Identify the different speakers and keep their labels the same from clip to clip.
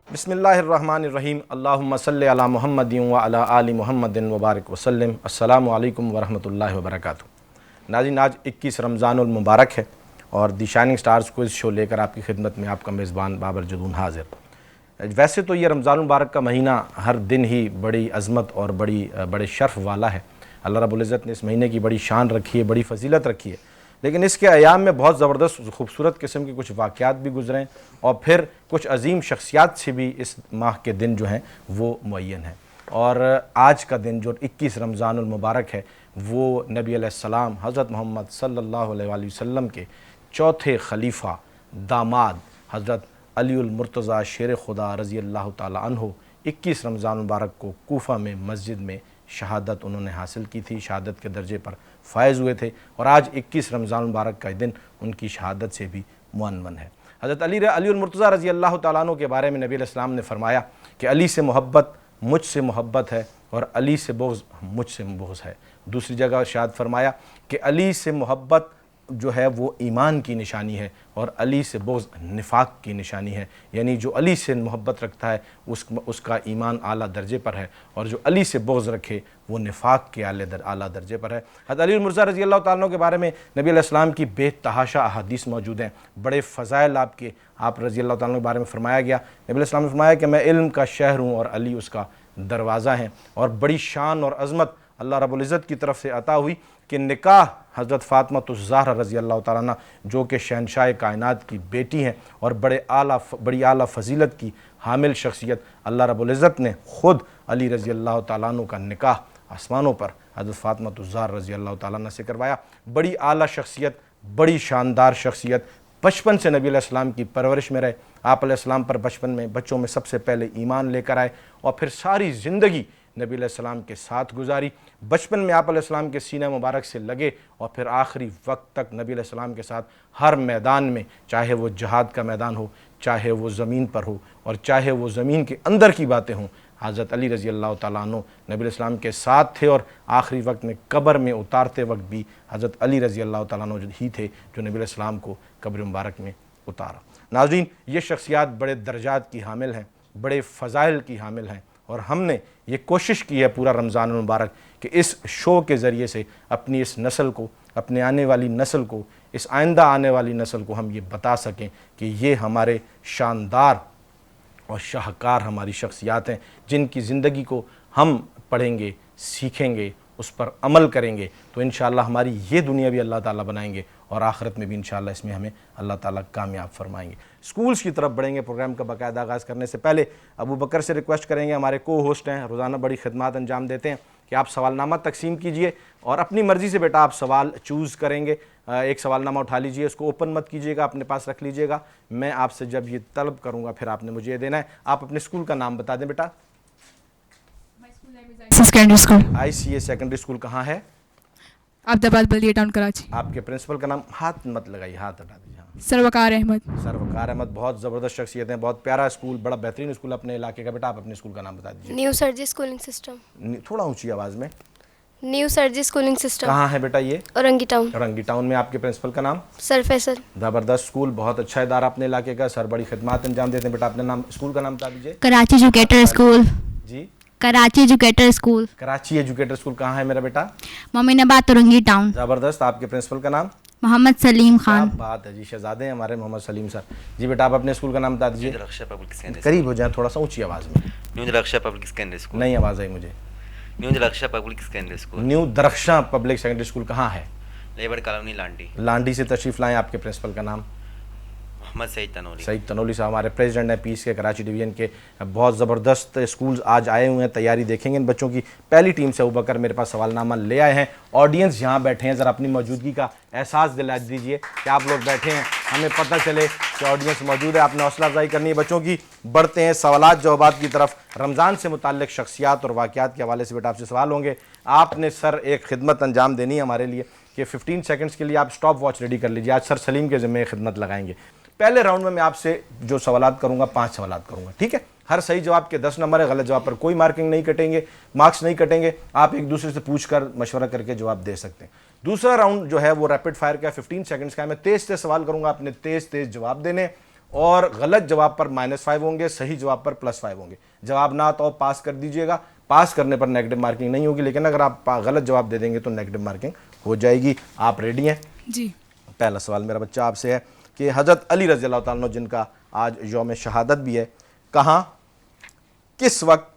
Speaker 1: बिस्मिल्लाहिर्रहमानिर्रहीम अल्लाहुम्मा सल्लि अला मुहम्मदिन व अला आलि मुहम्मदिन व बारिक वसल्लम। अस्सलामु अलैकुम व रहमतुल्लाहि व बरकातुहू। नाज़रीन, आज 21 रमज़ानुल मुबारक है और दी शाइनिंग स्टार्स क्विज़ शो लेकर आपकी खिदमत में आपका मेज़बान बाबर जदून हाज़िर। वैसे तो ये रमज़ानुल मुबारक का महीना हर दिन ही बड़ी अज़मत और बड़े शर्फ़ वाला है। अल्लाह रब्बुल इज़्ज़त ने इस महीने की बड़ी शान रखी है, बड़ी फ़जीलत रखी है, लेकिन इसके अयाम में बहुत ज़बरदस्त खूबसूरत किस्म के कुछ वाक़यात भी गुज़रे और फिर कुछ अजीम शख्सियात से भी इस माह के दिन जो हैं वो मुअय्यन हैं। और आज का दिन जो 21 रमज़ानुल मुबारक है वो नबी अलैहिस्सलाम हज़रत मोहम्मद सल्लल्लाहु अलैहि वसल्लम के चौथे खलीफा दामाद हज़रत अलीउल मुर्तज़ा शेर खुदा रज़ी अल्लाह ताला अन्हो 21 रमज़ान मुबारक को कूफा में मस्जिद में शहादत उन्होंने हासिल की थी, शहादत के दर्जे पर फ़ायज़ हुए थे और आज 21 रमज़ान मुबारक का दिन उनकी शहादत से भी मुअन्वन है। हज़रत अलीउल मुर्तज़ा रज़ी अल्लाह ताला अन्हु के बारे में नबी अलैहिस्सलाम ने फरमाया कि अली से मोहब्बत मुझसे मोहब्बत है और अली से बुग़्ज़ मुझसे बुग़्ज़ है। दूसरी जगह इरशाद फरमाया कि अली से मोहब्बत जो है वो ईमान की निशानी है और अली से बुग़्ज़ निफाक की निशानी है। यानी जो अली से मोहब्बत रखता है उसका ईमान आला दर्जे पर है और जो अली से बुग़्ज़ रखे वो निफाक के आला दर्जे पर है। हज़रत अली मुर्तज़ा रज़ी अल्लाह ताला अन्हु के बारे में नबी अलैहिस्सलाम की बेतहाशा अहादीस मौजूद हैं, बड़े फ़ज़ाइल आपके आप रज़ी अल्लाह ताला अन्हु के बारे में फरमाया गया। नबी अलैहिस्सलाम ने फरमाया कि मैं इल्म का शहर हूँ और अली उसका दरवाज़ा है। और बड़ी शान और अज़मत अल्लाह रब्बुल इज़्ज़त की तरफ से अता हुई कि निकाह हज़रत फ़ातिमातुज़ ज़हरा रज़ी अल्लाह ताला अन्हा जो कि शहंशाह कायनात की बेटी हैं और बड़ी आला फ़जीलत की हामिल शख्सियत अल्लाह रब्बुल इज़्ज़त ने ख़ुद अली रज़ी अल्लाह ताला अन्हु का निकाह आसमानों पर हज़रत फ़ातिमातुज़ ज़हरा रज़ी अल्लाह ताला अन्हा से करवाया। बड़ी आला शख्सियत, बड़ी शानदार शख्सियत, बचपन से नबी अलैहिस्सलाम की परवरिश में रहे। आप अलैहिस्सलाम पर बचपन में बच्चों में सबसे पहले ईमान लेकर आए और फिर सारी ज़िंदगी नबी अलैहिस्सलाम के साथ गुजारी। बचपन में आप अलैहिस्सलाम के सीने मुबारक से लगे और फिर आखिरी वक्त तक नबी अलैहिस्सलाम के साथ हर मैदान में, चाहे वो जहाद का मैदान हो, चाहे वो ज़मीन पर हो और चाहे वो ज़मीन के अंदर की बातें हों, हज़रत अली रज़ी अल्लाह ताला अन्हु नबी अलैहिस्सलाम के साथ थे और आखिरी वक्त में कब्र में उतारते वक्त भी हज़रत अली रज़ी अल्लाह ताला अन्हु ही थे जो नबी अलैहिस्सलाम को कब्र मुबारक में उतारा। नाज़रीन, ये शख्सियात बड़े दर्जात की हामिल हैं, बड़े फ़ज़ाइल की हामिल हैं और हमने ये कोशिश की है पूरा रमज़ान मुबारक कि इस शो के ज़रिए से अपनी इस नस्ल को, अपने आने वाली नस्ल को, इस आइंदा आने वाली नस्ल को हम ये बता सकें कि ये हमारे शानदार और शाहकार हमारी शख्सियात हैं जिनकी ज़िंदगी को हम पढ़ेंगे, सीखेंगे, उस पर अमल करेंगे तो इंशाअल्लाह हमारी ये दुनिया भी अल्लाह ताला बनाएंगे और आखिरत में भी इंशाअल्लाह इसमें हमें अल्लाह ताला कामयाब फरमाएंगे। स्कूल्स की तरफ बढ़ेंगे। प्रोग्राम का बाकायदा आगाज़ करने से पहले अबू बकर से रिक्वेस्ट करेंगे, हमारे को होस्ट हैं, रोज़ाना बड़ी खिदमत अंजाम देते हैं, कि आप सवालनामा तकसीम कीजिए और अपनी मर्ज़ी से बेटा आप सवाल चूज़ करेंगे। एक सवालनामा उठा लीजिए, उसको ओपन मत कीजिएगा, अपने पास रख लीजिएगा। मैं आपसे जब ये तलब करूँगा फिर आपने मुझे ये देना है। आप अपने स्कूल का नाम बता दें बेटा।
Speaker 2: Secondary school,
Speaker 1: ICA secondary school कहाँ है?
Speaker 2: अब्दाबाद बल्दिया टाउन कराची।
Speaker 1: आपके प्रिंसिपल का नाम? हाथ मत लगाइए, हाथ हटा दीजिए। हाँ,
Speaker 2: सरवकार अहमद।
Speaker 1: सरवकार अहमद, बहुत ज़बरदस्त शख्सियत है, बहुत प्यारा स्कूल, बड़ा बेहतरीन स्कूल अपने इलाके का। बेटा आप अपने स्कूल का नाम बता दीजिए।
Speaker 3: न्यू सरजी स्कूलिंग सिस्टम।
Speaker 1: थोड़ा ऊंची आवाज़ में।
Speaker 3: न्यू सरजी स्कूलिंग सिस्टम।
Speaker 1: कहाँ है बेटा ये?
Speaker 3: औरंगी टाउन।
Speaker 1: औरंगी टाउन में। आपके प्रिंसिपल का नाम?
Speaker 3: सर फैसल।
Speaker 1: ज़बरदस्त स्कूल, बहुत अच्छा इदारा अपने इलाके का, सर बड़ी खिदमत अंजाम देते हैं। बेटा अपने नाम, स्कूल का नाम बता दीजिए।
Speaker 2: Karachi educator school.
Speaker 1: जी,
Speaker 2: Karachi educator school.
Speaker 1: Karachi educator school कहाँ है मेरा बेटा?
Speaker 2: मोमिनाबाद औरंगी टाउन।
Speaker 1: ज़बरदस्त। आपके प्रिंसिपल का नाम?
Speaker 2: मोहम्मद सलीम खान।
Speaker 1: क्या बात है जी, शहजादे हैं हमारे मोहम्मद सलीम सर। जी बेटा आप अपने स्कूल का नाम बता दीजिए। करीब हो जाए, थोड़ा सा ऊंची आवाज़ में।
Speaker 4: New Darakhsha public secondary school.
Speaker 1: नई आवाज़ आई मुझे।
Speaker 4: New Darakhsha public secondary school.
Speaker 1: New Darakhsha public secondary school कहाँ है?
Speaker 4: लेबर कॉलोनी लांडी।
Speaker 1: लांडी से तशरीफ़ लाएँ। आपके प्रिंसिपल का नाम?
Speaker 4: मोहम्मद सईद तनोली।
Speaker 1: सईद तनोली साहब हमारे प्रेसिडेंट हैं पीस के कराची डिवीज़न के। बहुत ज़बरदस्त स्कूल्स आज आए हुए हैं, तैयारी देखेंगे इन बच्चों की। पहली टीम से अबू बकर मेरे पास सवालनामा ले आए हैं। ऑडियंस यहाँ बैठे हैं, ज़रा अपनी मौजूदगी का एहसास दिला दीजिए कि आप लोग बैठे हैं, हमें पता चले कि ऑडियंस मौजूद है। आपने हौसला अफजाई करनी है बच्चों की। बढ़ते हैं सवालात जवाबात की तरफ। रमज़ान से मुताल्लिक़ शख्सियात और वाक़यात के हवाले से बेटा आपसे सवाल होंगे। आपने सर एक खिदमत अंजाम देनी है हमारे लिए कि 15 सेकंड्स के लिए आप स्टॉप वॉच रेडी कर लीजिए। आज सर सलीम के ज़िम्मे खिदमत लगाएंगे। पहले राउंड में मैं आपसे जो सवालात करूंगा 5 सवालात करूंगा, ठीक है? हर सही जवाब के 10 नंबर है, गलत जवाब पर कोई मार्किंग नहीं कटेंगे, मार्क्स नहीं कटेंगे। आप एक दूसरे से पूछकर मशवरा करके जवाब दे सकते हैं। दूसरा राउंड जो है वो रैपिड फायर का 15 सेकंड्स का है। मैं तेज तेज सवाल करूंगा, आपने तेज तेज जवाब देने और गलत जवाब पर -5 होंगे, सही जवाब पर +5 होंगे। जवाब ना तो पास कर दीजिएगा, पास करने पर नेगेटिव मार्किंग नहीं होगी, लेकिन अगर आप गलत जवाब दे देंगे तो नेगेटिव मार्किंग हो जाएगी। आप रेडी हैं?
Speaker 5: जी।
Speaker 1: पहला सवाल मेरा बच्चा आपसे है कि हज़रत अली रज़ी अल्लाह ताला अन्हु जिनका आज यौम शहादत भी है, कहाँ, किस वक्त,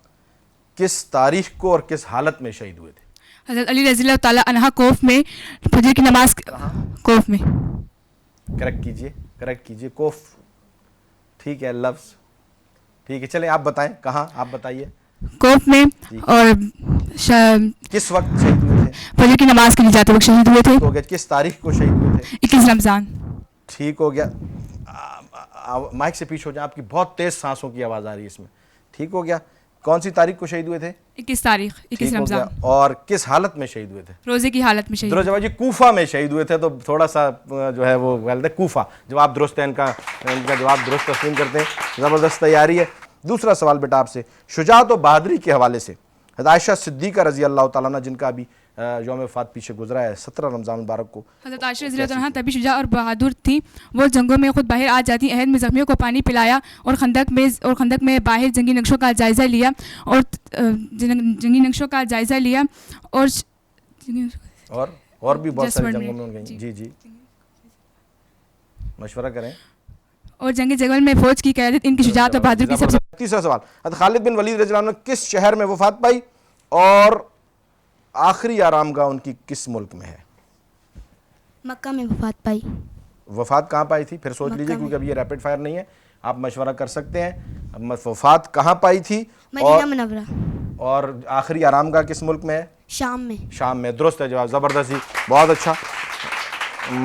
Speaker 1: किस तारीख को और किस हालत में शहीद हुए थे?
Speaker 5: हज़रत अली रज़ी अल्लाह ताला अन्हा कोफ में फजर की नमाज कोफ में।
Speaker 1: करेक्ट कीजिए कोफ, ठीक है, लफ्ज़ ठीक है। चलें आप बताएं कहाँ, आप बताइए
Speaker 5: कोफ में, और
Speaker 1: किस वक्त शहीद हुए थे?
Speaker 5: फजर की नमाज के लिए जाते वक्त शहीद हुए थे।
Speaker 1: हो गया। किस तारीख को शहीद हुए थे?
Speaker 5: 21 रमज़ान।
Speaker 1: ठीक हो गया। माइक से पीछे हो जाए, आपकी बहुत तेज सांसों की आवाज़ आ रही है इसमें। ठीक हो गया। कौन सी तारीख को शहीद हुए थे?
Speaker 5: 21 तारीख, 21 रमज़ान।
Speaker 1: और किस हालत में शहीद हुए थे?
Speaker 5: रोज़े की हालत में शहीद।
Speaker 1: दुरुस्त जी, कूफा में शहीद हुए थे, तो थोड़ा सा जो है वो गलत है। कूफा जवाब दुरुस्त है, इनका जवाब दुरुस्त तस्लीम करते हैं। ज़बरदस्त तैयारी है। दूसरा सवाल बेटा आपसे शुजाअत और बहादुरी के हवाले से, हज़रत आयशा सिद्दीक़ा रज़ी अल्लाह ताला अन्हा जिनका अभी यौम वफ़ात पीछे गुजरा है 17 रमज़ान मुबारक को,
Speaker 5: हज़रत आयशा रज़ी अल्लाह अन्हा तभी शुजा और बहादुर थी। वो जंगों में खुद बाहर आ जाती, अहद में ज़ख्मियों को पानी पिलाया और खंदक में बाहर जंगी नक्शों का जायज़ा लिया और जंगी नक्शों का जायज़ा लिया
Speaker 1: और भी बहुत सारे जंगों में गई। जी मशवरा करें।
Speaker 5: और जंगी जगल में फौज की क़यादत इनकी शुजाअत और बहादुरी की सबसे।
Speaker 1: तीसरा सवाल, हज़रत खालिद बिन वलीद रज़ी अल्लाह अन्हु किस शहर में वफ़ात पाई और आखिरी आरामगाह उनकी किस मुल्क में है?
Speaker 6: मक्का में वफ़ात पाई।
Speaker 1: वफ़ात कहाँ पाई थी? फिर सोच लीजिए, क्योंकि अभी ये रैपिड फायर नहीं है, आप मशवरा कर सकते हैं। वफ़ात कहाँ पाई थी?
Speaker 6: Medina Munawwara.
Speaker 1: और आखिरी आरामगाह किस मुल्क में है?
Speaker 6: शाम में।
Speaker 1: शाम में। दुरुस्त है जवाब, ज़बरदस्त ही, बहुत अच्छा।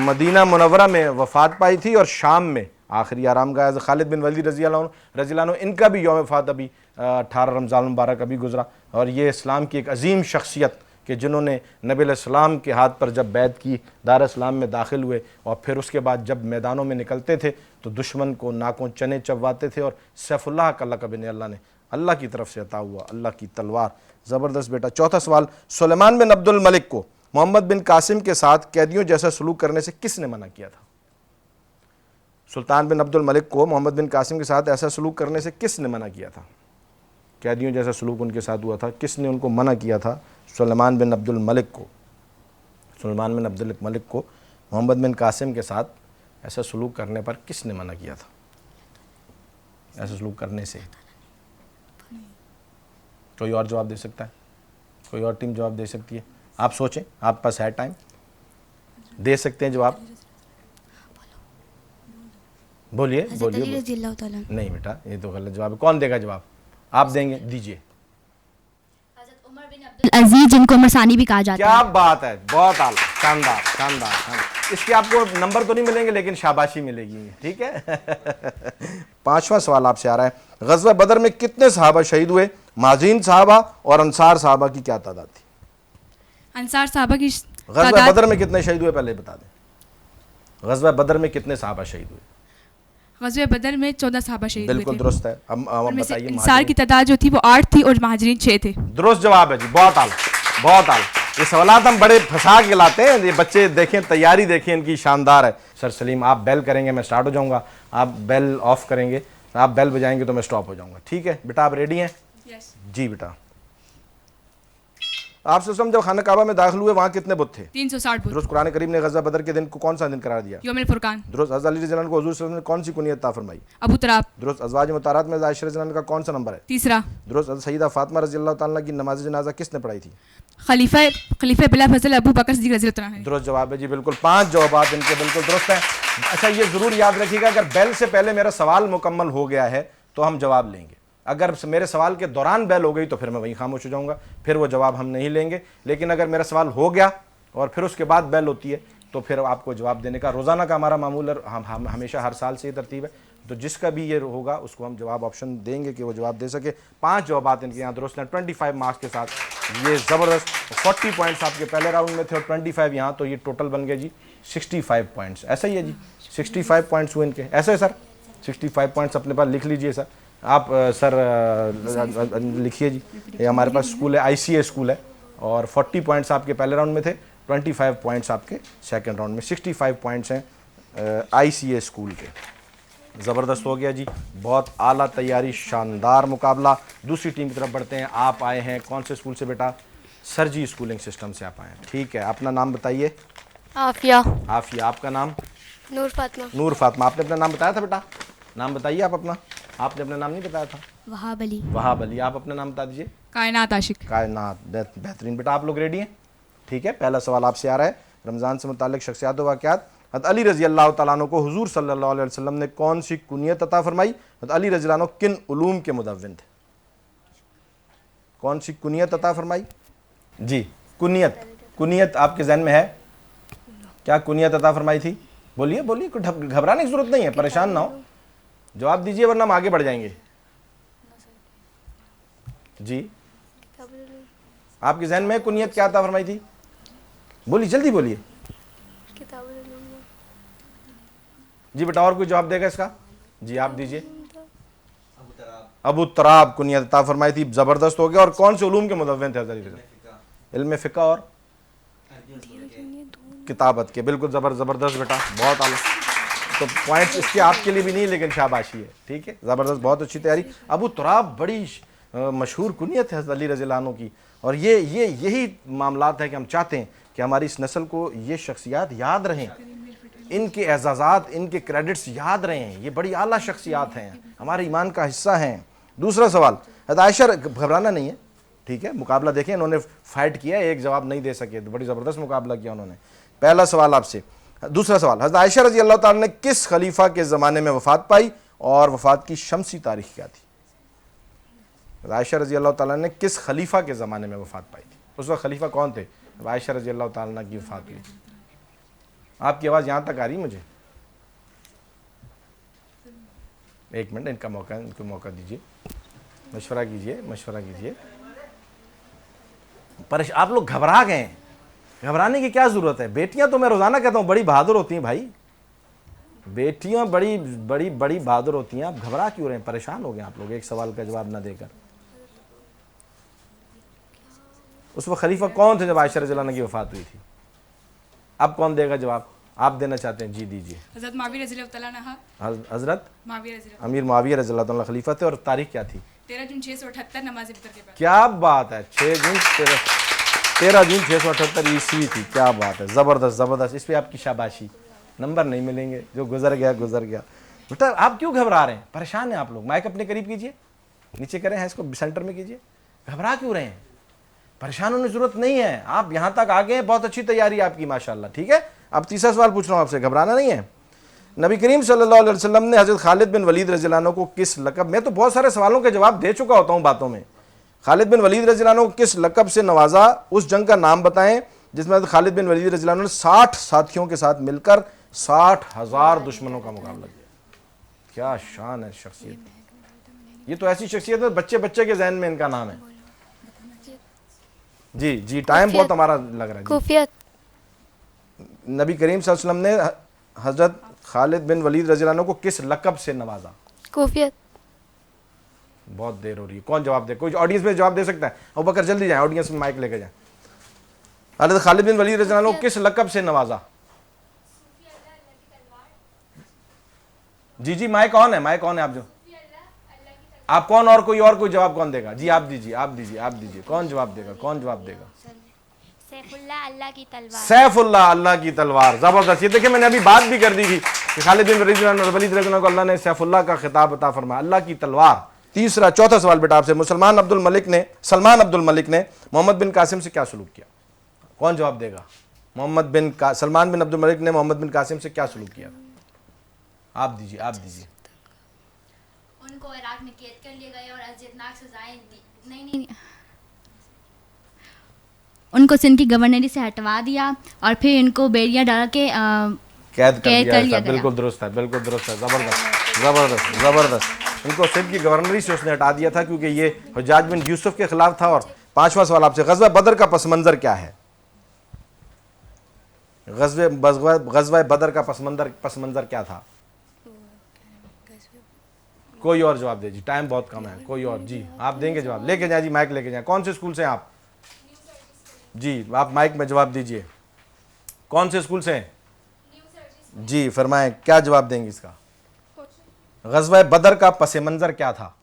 Speaker 1: मदीना मुनव्वरा में वफ़ात पाई थी और शाम में आखिरी आरामगाह। खालिद बिन वलीद रज़ी अल्लाह अन्हु इनका भी यौम वफ़ात अभी 18 रमज़ान मुबारक अभी गुजरा। और ये इस्लाम की एक अजीम शख्सियत कि जिन्होंने नबी अलैहिस्सलाम के हाथ पर जब बैत की, दार इस्लाम में दाखिल हुए और फिर उसके बाद जब मैदानों में निकलते थे तो दुश्मन को नाकों चने चबवाते थे। और सैफुल्लाह का लक़ब इन्हें अल्लाह ने अल्लाह की तरफ से अता हुआ, अल्लाह की तलवार। ज़बरदस्त बेटा। चौथा सवाल, सुलेमान बिन अब्दुल मलिक को मोहम्मद बिन कासिम के साथ कैदियों जैसा सलूक करने से किसने मना किया था? सुल्तान बिन अब्दुल मलिक को मोहम्मद बिन कासिम के साथ ऐसा सलूक करने से किसने मना किया था? कैदियों जैसा सलूक उनके साथ हुआ था, किसने उनको मना किया था? सुलेमान बिन अब्दुल मलिक को, सुलेमान बिन अब्दुल मलिक को मोहम्मद बिन कासिम के साथ ऐसा सलूक करने पर किसने मना किया था? ऐसा सलूक करने से कोई और जवाब दे सकता है? कोई और टीम जवाब दे सकती है? आप सोचें, आप पास है टाइम, दे सकते हैं जवाब। बोलिए। नहीं बेटा, ये तो गलत जवाब है। कौन देगा जवाब? आप देंगे, दीजिए।
Speaker 2: अजीज, जिनको उमर सानी भी कहा जाता है।
Speaker 1: क्या बात है, बहुत आला, शानदार शानदार। इसके आपको नंबर तो नहीं मिलेंगे लेकिन शाबाशी मिलेगी, ठीक है। पांचवा सवाल आपसे आ रहा है, ग़ज़वा बदर में कितने सहाबा शहीद हुए? महाजिरीन सहाबा और अंसार सहाबा की क्या तादाद थी?
Speaker 5: अंसार सहाबा की
Speaker 1: ग़ज़वा बदर में कितने शहीद हुए पहले बता दें। ग़ज़वा बदर में कितने सहाबा शहीद हुए?
Speaker 5: ग़ज़वा बदर में 14 सहाबा शहीद हुए थे।
Speaker 1: बिल्कुल दुरुस्त है। अब बताइए।
Speaker 5: अंसार की तादाद जो थी वो 8 थी और महाजिरीन 6 थे।
Speaker 1: दुरुस्त जवाब है जी, बहुत आला, बहुत आला। ये सवालात हम बड़े फंसा के लाते हैं। ये बच्चे देखें, तैयारी देखें इनकी, शानदार है। सर सलीम, आप बेल करेंगे मैं स्टार्ट हो जाऊंगा, आप बेल ऑफ करेंगे, आप बेल बजाएंगे तो मैं स्टॉप हो जाऊंगा, ठीक है बेटा? आप रेडी हैं?
Speaker 5: यस।
Speaker 1: जी बेटा। आपसे जब खाना काबा में दाखिल हुए वहाँ कितने बुत थे?
Speaker 5: 360 बुत।
Speaker 1: दुरुस्त। कुरान करीम ने ग़ज़वा बदर के दिन को कौन सा दिन करार दिया?
Speaker 5: यौमुल फुरकान।
Speaker 1: दुरुस्त। हज़रत अली रज़ी अल्लाह अन्हु को हुज़ूर सल्लल्लाहु अलैहि वसल्लम ने कौन सी कुनियत अता फरमाई?
Speaker 5: अबू तराब।
Speaker 1: दुरुस्त। अज़वाज मुताहरात में आयशा रज़ी अल्लाह अन्हा का कौन सा नंबर है?
Speaker 5: तीसरा।
Speaker 1: दुरुस्त। हज़रत सय्यदा फ़ातिमा रज़ी अल्लाह ताला की नमाज़ जनाज़ा किसने पढ़ाई थी?
Speaker 5: खलीफा बिला फज़ल अबू बकर सिद्दीक़ रज़ी अल्लाह अन्हु।
Speaker 1: दुरुस्त जवाब है जी, बिल्कुल। 5 जवाब इनके बिल्कुल दुरुस्त हैं। अच्छा, ये ज़रूर याद रखिएगा, अगर बेल से पहले मेरा सवाल मुकम्मल हो गया है तो हम जवाब लेंगे। अगर मेरे सवाल के दौरान बेल हो गई तो फिर मैं वहीं खामोश हो जाऊंगा, फिर वो जवाब हम नहीं लेंगे। लेकिन अगर मेरा सवाल हो गया और फिर उसके बाद बेल होती है तो फिर आपको जवाब देने का रोज़ाना का हमारा मामूल है। हम हमेशा हर साल से ये तरतीब है, तो जिसका भी ये होगा उसको हम जवाब ऑप्शन देंगे कि वो जवाब दे सके। 5 जवाब इनके यहाँ दुरुस्त हैं 25 मार्क्स के साथ। ये ज़बरदस्त। 40 पॉइंट्स आपके पहले राउंड में थे और 25 यहाँ, तो ये टोटल बन गए जी 65 पॉइंट्स। ऐसा ही है जी, 65 पॉइंट्स हुए इनके। ऐसे है सर, 65 पॉइंट्स अपने पास लिख लीजिए सर। आप सर लिखिए जी। ये हमारे पास स्कूल है, ICA स्कूल है, और 40 पॉइंट्स आपके पहले राउंड में थे, 25 पॉइंट्स आपके सेकंड राउंड में, 65 पॉइंट्स हैं ICA स्कूल के। ज़बरदस्त हो गया जी, बहुत आला तैयारी, शानदार मुकाबला। दूसरी टीम की तरफ बढ़ते हैं। आप आए हैं कौन से स्कूल से बेटा? सरजी स्कूलिंग सिस्टम से आप आए हैं, ठीक है। अपना नाम बताइए।
Speaker 3: आफिया।
Speaker 1: आफिया, आपका नाम?
Speaker 3: नूर फातिमा।
Speaker 1: नूर फातिमा। आपने अपना नाम बताया था बेटा? नाम बताइए आप अपना। आपने अपना नाम नहीं बताया था।
Speaker 6: वहाब अली।
Speaker 1: वहाब अली। आप अपना नाम बता दीजिए।
Speaker 5: कायनात आशिक।
Speaker 1: कायनात। बेहतरीन बेटा, आप लोग रेडी हैं? ठीक है, पहला सवाल आपसे आ रहा है। रमज़ान से मुताल्लिक़ शख्सियात व वाक़यात। हज़रत अली रज़ी अल्लाह तआला अन्हु को हुज़ूर सल्लल्लाहु अलैहि वसल्लम ने कौन सी कुनियत अता फरमाई? हज़रत अली रज़ी अल्लाह अन्हु किन उलूम के मुदव्विन थे? कौन सी कुनियत अता फरमाई? जी, कुनियत। कुनियत आपके जहन में है? क्या कुनियत अता फरमाई थी? बोलिए बोलिए, कुछ घबराने की ज़रूरत नहीं है, परेशान ना हो, जवाब दीजिए वरना हम आगे बढ़ जाएंगे। जी, आपके जहन में कुनियत क्या अता फरमाई थी? बोलिए, जल्दी बोलिए जी बेटा। और कोई जवाब देगा इसका? जी आप दीजिए। अबू तराब कुनियत अता फरमाई थी। ज़बरदस्त हो गया। और कौन से उलूम के मुदव्विन थे? इल्म फ़िक़्ह और किताबत के। बिल्कुल ज़बरदस्त बेटा, बहुत आला। तो पॉइंट्स इसके आपके लिए भी नहीं, लेकिन शाबाशी है, ठीक है, ज़बरदस्त, बहुत अच्छी तैयारी। अबू तराब बड़ी मशहूर कुनियत है अली रज़ी अल्लाह अन्हु की। और यही मामलात है कि हम चाहते हैं कि हमारी इस नस्ल को ये शख्सियात याद रहें, इनके एजाज़ात, इनके क्रेडिट्स याद रहें। ये बड़ी आला शख्सियात हैं, हमारे ईमान का हिस्सा हैं। दूसरा सवाल, हज़रत आयशा, घबराना नहीं है, ठीक है। मुकाबला देखें, इन्होंने फाइट किया, एक जवाब नहीं दे सके, तो बड़ी ज़बरदस्त मुकाबला किया उन्होंने। पहला सवाल आपसे। दूसरा सवाल, हज़रत आयशा रज़ी अल्लाह तआला ने किस खलीफा के ज़माने में वफ़ात पाई और वफ़ात की शमसी तारीख क्या थी? हज़रत आयशा रज़ी अल्लाह तआला ने किस खलीफा के ज़माने में वफ़ात पाई थी? उस वक्त खलीफा कौन थे? आयशा रज़ी अल्लाह तआला की वफ़ात हुई। आपकी आवाज़ यहाँ तक आ रही मुझे? एक मिनट, इनको मौका दीजिए, मशवरा कीजिए। पर आप लोग घबरा गए हैं, घबराने की क्या ज़रूरत है? बेटियां तो मैं रोज़ाना कहता हूँ बड़ी बहादुर होती हैं भाई, बेटियां बड़ी बड़ी बड़ी बहादुर होती हैं। आप घबरा क्यों रहे हैं? परेशान हो गए आप लोग एक सवाल का जवाब ना देकर। उस वक्त खलीफा कौन थे जब आयशा रज़ी अल्लाह अन्हा की वफ़ात हुई थी? अब कौन देगा जवाब? आप देना चाहते हैं? जी दीजिए।
Speaker 5: हज़रत माविया रज़ी अल्लाह तआला अन्हा।
Speaker 1: हज़रत
Speaker 5: माविया रज़ी
Speaker 1: अमीर मुआविया रज़ी अल्लाह तआला खलीफा थे। और तारीख क्या थी?
Speaker 5: 13 जून 678 नमाज वितर के बाद।
Speaker 1: क्या बात है, 13 जून 678 ईस्वी थी। क्या बात है, ज़बरदस्त। इस पर आपकी शाबाशी, नंबर नहीं मिलेंगे, जो गुजर गया। बेटा आप क्यों घबरा रहे हैं? परेशान हैं आप लोग। माइक अपने करीब कीजिए, नीचे करें, है इसको सेंटर में कीजिए। घबरा क्यों रहे हैं? परेशान होने की जरूरत नहीं है। आप यहाँ तक आ गए हैं, बहुत अच्छी तैयारी आपकी माशाल्लाह, ठीक है। अब तीसरा सवाल पूछ रहा हूँ आपसे, घबराना नहीं है। नबी करीम सल्लल्लाहु अलैहि वसल्लम ने हज़रत खालिद बिन वलीद रज़ी अल्लाह अन्हु को किस लक़ब, मैं तो बहुत सारे सवालों के जवाब दे चुका होता हूँ बातों में, खालिद बिन वलीद रज़ी अल्लाह अन्हु को किस लक़ब से नवाजा? उस जंग का नाम बताएं जिसमें खालिद बिन वलीद रज़ी अल्लाह अन्हु ने 60 साथियों के साथ मिलकर 60,000 दुश्मनों का मुकाबला किया। क्या शान है शख्सियत, ये तो ऐसी शख्सियत है बच्चे के जहन में इनका नाम है। जी, टाइम बहुत हमारा लग रहा है।
Speaker 3: कुफियत।
Speaker 1: नबी करीम सल्लल्लाहु अलैहि वसल्लम ने हज़रत खालिद बिन वलीद रज़ी अल्लाह अन्हु को किस लक़ब से नवाजा?
Speaker 3: कुफियत।
Speaker 1: बहुत देर हो रही है, कौन जवाब दे? कोई ऑडियंस में जवाब दे सकता है? अबू बकर जल्दी जाए, ऑडियंस में माइक लेके जाए। हज़रत खालिद बिन वलीद रज़ी अल्लाह अन्हु को किस लक़ब से नवाजा? जी, माइक ऑन है आप जो, आप कौन और कोई जवाब कौन देगा? जी आप दीजिए। कौन जवाब देगा?
Speaker 2: सैफुल्लाह अल्लाह की तलवार।
Speaker 1: सैफुल्लाह अल्लाह की तलवार। ज़बरदस्त। ये देखिए, मैंने अभी बात भी कर दी थी कि खालिद बिन वलीद रज़ी अल्लाह को अल्लाह ने सैफुल्लाह का खिताब अता फरमाया, अल्लाह की तलवार। चौथा सवाल बेटा आपसे, सलमान अब्दुल मलिक ने मोहम्मद बिन कासिम से क्या सलूक किया? कौन जवाब देगा? सलमान बिन अब्दुल मलिक ने मोहम्मद बिन कासिम से क्या सलूक किया? आप दीजिए।
Speaker 2: उनको इराक में कैद कर लिया गया और अज़ियतनाक सजाएं दी। नहीं, उनको सिंध की गवर्नरी से हटवा दिया और फिर इनको बेड़ियां डाल के
Speaker 1: कैद कर
Speaker 2: लिया
Speaker 1: गया।
Speaker 2: गया।
Speaker 1: बिल्कुल दुरुस्त है। ज़बरदस्त। इनको सिंध की गवर्नरी से उसने हटा दिया था क्योंकि ये हुज्जाज बिन यूसुफ के खिलाफ था। और पांचवा सवाल आपसे, ग़ज़वा बदर का पस मंज़र क्या है? ग़ज़वा बदर का पस मंज़र क्या था? कोई और जवाब दे जी, टाइम बहुत कम है। कोई और? जी आप देंगे जवाब? लेके जाए जी, माइक लेके जाए। कौन से स्कूल से हैं आप? जी आप माइक में जवाब दीजिए। कौन से स्कूल से हैं? जी फरमाएं, क्या जवाब देंगे इसका? गज़वा बदर का पस मंज़र क्या था?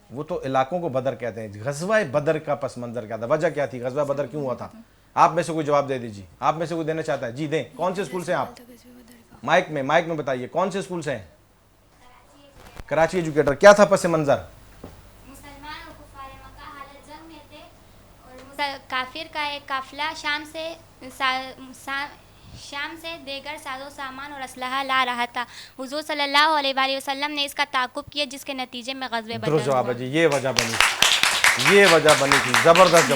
Speaker 1: वो तो इलाकों को बदर कहते हैं। गज़वा बदर का पस मंज़र क्या था, वजह क्या थी, गज़वा बदर क्यों हुआ था? आप में से कोई जवाब दे दीजिए, आप में से कोई देना चाहता है? जी दें। कौन से स्कूल से हैं आप? माइक में बताइए, कौन से स्कूल से हैं? कराची एजुकेटर। क्या था पस मंज़र?
Speaker 2: मुसलमान और कुफार मक्का हालत जंग में थे और काफिर का एक काफिला शाम से देगर साजो सामान और असलहा ला रहा था। हुजूर सल्लल्लाहु अलैहि वसल्लम ने इसका ताक़ुब किया, जिसके नतीजे में ग़ज़वे बदर
Speaker 1: दुरुस्त जवाब
Speaker 2: हुआ।
Speaker 1: है जी, ये वजह बनी थी। ज़बरदस्त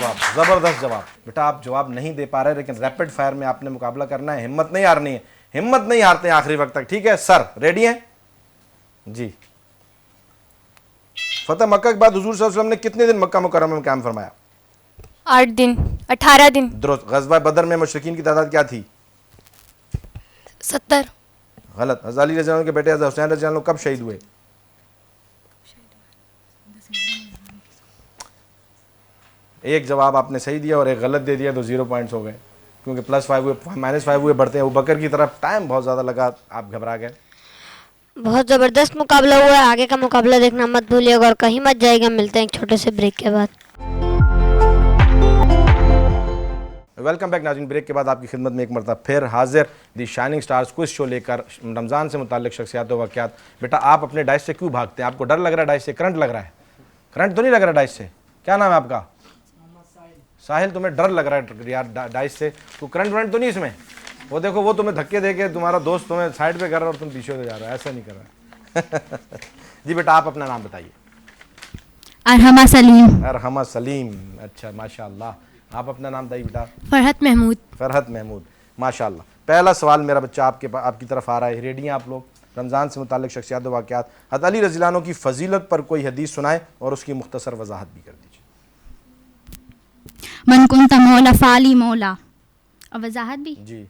Speaker 1: जवाब। बेटा आप जवाब नहीं दे पा रहे, लेकिन रैपिड फायर में आपने मुकाबला करना है, हिम्मत नहीं हारनी है, हिम्मत नहीं हारते हैं आखिरी वक्त तक, ठीक है? सर रेडी हैं जी? फतह मक्का के बाद हुजूर सल्लल्लाहु अलैहि वसल्लम ने कितने दिन मक्का मुकर्रमा में क़याम फरमाया?
Speaker 3: 8 दिन, 18 दिन,
Speaker 1: दुरुस्त। गज़वा बदर में मुशरिकीन की तादाद क्या थी?
Speaker 3: 70।
Speaker 1: गलत। हज़रत अली रज़ी अल्लाह अन्हु के बेटे हज़रत हुसैन रज़ी अल्लाह अन्हु कब शहीद हुए? एक जवाब आपने सही दिया और एक गलत दे दिया, तो 0 पॉइंट्स हो गए, क्योंकि +5 हुए, -5 हुए, बढ़ते हैं। अबू बकर की तरफ टाइम बहुत ज़्यादा लगा, आप घबरा गए।
Speaker 7: बहुत ज़बरदस्त मुकाबला हुआ है। आगे का मुकाबला देखना मत भूलिएगा और कहीं मत जाइएगा। मिलते हैं एक छोटे से ब्रेक के बाद।
Speaker 1: वेलकम बैक नाज़रीन। ब्रेक के बाद आपकी खिदमत में एक मरतबा फिर हाजिर दी शाइनिंग स्टार्स क्विज शो लेकर रमज़ान से मुताल्लिक़ शख्सियात व वाक़यात। बेटा आप अपने डाइस से क्यों भागते हैं? आपको डर लग रहा है डाइस से? करंट लग रहा है? करंट तो नहीं लग रहा डाइस से? क्या नाम है आपका? साहिल। तुम्हें डर लग रहा है यार डाइस से? तो करंट वरंट तो नहीं इसमें? वो देखो, वो तुम्हें धक्के दे के तुम्हारा दोस्त तुम्हें साइड पे कर रहा है और तुम पीछे हो जा रहे हो, ऐसा नहीं कर रहा है। जी बेटा आप अपना नाम बताइए।
Speaker 5: अरहमा सलीम।
Speaker 1: अरहमा सलीम, अच्छा माशाअल्लाह। आप अपना नाम बताइए बेटा।
Speaker 3: फरहत महमूद।
Speaker 1: फरहत महमूद, माशाअल्लाह। पहला सवाल मेरा बच्चा आपकी तरफ आ रहा है। रेडी हैं आप लोग? रमज़ान से मुताल्लिक़ शख्सियात व वाक़यात। हज़रत अली रज़ी अल्लाह अन्हु की फ़जीलत पर कोई हदीस सुनाए और उसकी मुख्तसर वजाहत भी कर दीजिए।
Speaker 2: मन कुंता मौला फ़ाली मौला, और वजाहत भी
Speaker 1: जी।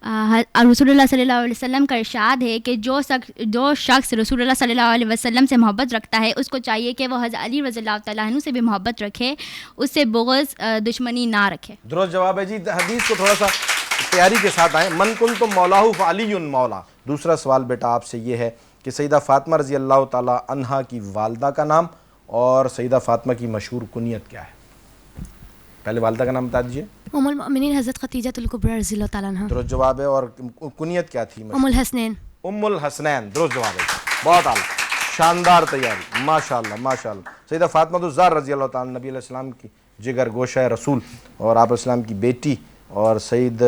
Speaker 2: रसूलुल्लाह सल्लल्लाहु अलैहि वसल्लम का इरशाद है कि जो शख्स रसूलुल्लाह सल्लल्लाहु अलैहि वसल्लम से मोहब्बत रखता है, उसको चाहिए कि वह हज़रत अली रज़ियल्लाहु तआला अन्हु से भी मोहब्बत रखे, उससे बुग़्ज़ दुश्मनी ना रखे।
Speaker 1: दुरुस्त जवाब है जी। हदीस को थोड़ा सा तैयारी के साथ आए। मन कुन तो मौलाहु फ़अलियुन मौला। दूसरा सवाल बेटा आपसे ये है कि सैयदा फ़ातिमा रज़ी अल्लाह तआला अन्हा की वालदा का नाम और सैयदा फ़ातिमा की मशहूर कुनियत क्या है? पहले वालदा का नाम बता दीजिए।
Speaker 3: उम्मुल मोमिनीन हज़रत खदीजतुल कुबरा रज़ियल्लाहु ताला अन्हा।
Speaker 1: दुरुस्त जवाब है। और कुनियत क्या थी?
Speaker 3: उम्मुल हसनैन।
Speaker 1: उम्मुल हसनैन, दुरुस्त जवाब है। बहुत आला, शानदार तैयारी, माशाअल्लाह माशाअल्लाह। सैयदा फ़ातिमा ज़हरा रज़ी अल्लाह तआला नबी अलैहि सलाम की जिगर गोशा रसूल और आप इस्लाम की बेटी, और सैयद